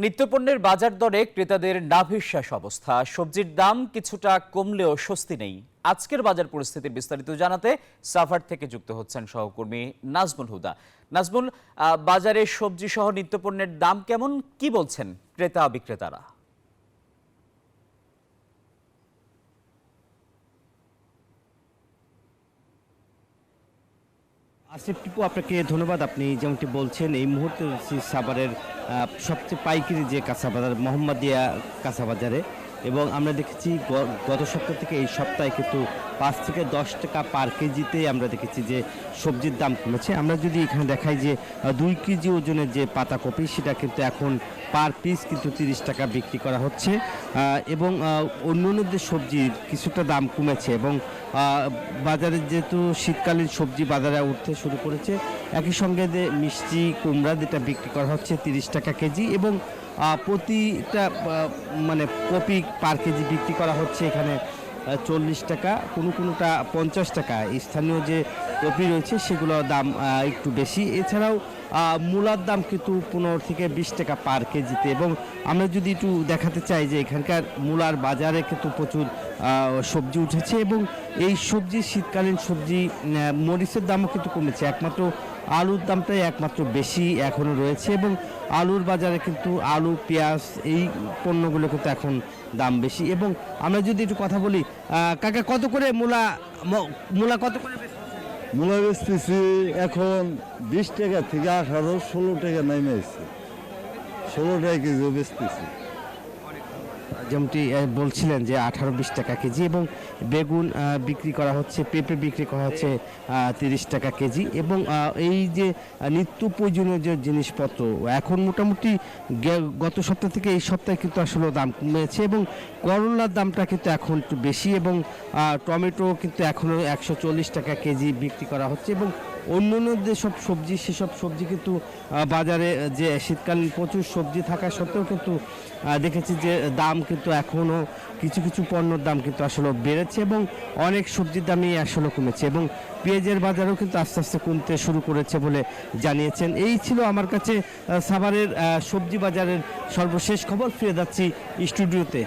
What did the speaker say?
নিত্যপণ্যের বাজার দরে ক্রেতাদের নাভিশ্বাস অবস্থা। সবজির দাম কিছুটা কমলেও স্বস্তি নেই। আজকের বাজার পরিস্থিতির বিস্তারিত জানাতে সাভার থেকে যুক্ত হচ্ছেন সহকর্মী নাজমুল হুদা। নাজমুল, বাজারে সবজি সহ নিত্যপণ্যের দাম কেমন, কি বলছেন ক্রেতা বিক্রেতারা? আসিফ টিপু, আপনাকে ধন্যবাদ। আপনি যেমনটি বলছেন, এই মুহূর্তে সাভারের সবচেয়ে পাইকারি যে কাঁচা বাজার মোহাম্মদিয়া কাঁচা বাজারে, এবং আমরা দেখেছি গত সপ্তাহ থেকে এই সপ্তাহে কিন্তু 5 থেকে 10 টাকা পার কেজিতে আমরা দেখেছি যে সবজির দাম কমেছে। আমরা যদি এখানে দেখাই যে 2 কেজি ওজনের যে পাতাকপি, সেটা কিন্তু এখন পার পিস কিন্তু 30 টাকা বিক্রি করা হচ্ছে, এবং অন্যান্য যে সবজির কিছুটা দাম কমেছে, এবং বাজারে যেহেতু শীতকালীন সবজি বাজারে উঠতে শুরু করেছে, একই সঙ্গে যে মিষ্টি কুমড়া যেটা বিক্রি করা হচ্ছে 30 টাকা কেজি, এবং প্রতিটা মানে কপি পার কেজি বিক্রি করা হচ্ছে এখানে 40 টাকা, কোনোটা 50 টাকা। স্থানীয় যে কপি রয়েছে সেগুলোর দাম একটু বেশি। এছাড়াও মূলার দাম কিন্তু 15 থেকে 20 টাকা পার কেজিতে। এবং আমরা যদি একটু দেখাতে চাই যে এখানকার মূলার বাজারে কিন্তু প্রচুর সবজি উঠেছে, এবং এই সবজি শীতকালীন সবজি মরিচের দামও কিন্তু কমেছে। একমাত্র আলুর দামটাই একমাত্র বেশি এখনও রয়েছে, এবং আলুর বাজারে কিন্তু আলু, পেঁয়াজ এই পণ্যগুলো কিন্তু এখন দাম বেশি। এবং আমরা যদি একটু কথা বলি, কাকা কত করে মূলা কত করে? মূলা বেচতেছি এখন 20 টাকা থেকে 18-16 টাকা নেমে এসছে। 16 টাকা কেজি বেচতেছি। যেমনটি বলছিলেন যে 18-20 টাকা কেজি, এবং বেগুন বিক্রি করা হচ্ছে, পেঁপে বিক্রি করা হচ্ছে 30 টাকা কেজি। এবং এই যে নিত্য প্রয়োজনীয় যে জিনিসপত্র এখন মোটামুটি গত সপ্তাহ থেকে এই সপ্তাহে কিন্তু আসলে দাম কমেছে, এবং করলার দামটা কিন্তু এখন একটু বেশি, এবং টমেটো কিন্তু এখনও 140 টাকা কেজি বিক্রি করা হচ্ছে। এবং অন্যান্য যেসব সবজি, সেসব সবজি কিন্তু বাজারে যে শীতকালীন প্রচুর সবজি থাকা সত্ত্বেও কিন্তু দেখেছি যে দাম কিন্তু এখনও কিছু কিছু পণ্যের দাম কিন্তু আসলে বেড়েছে, এবং অনেক সবজির দামই আসলে কমেছে, এবং পেঁয়াজের বাজারও কিন্তু আস্তে আস্তে কমতে শুরু করেছে বলে জানিয়েছেন। এই ছিল আমার কাছে সাভারের সবজি বাজারের সর্বশেষ খবর। ফিরে যাচ্ছি স্টুডিওতে।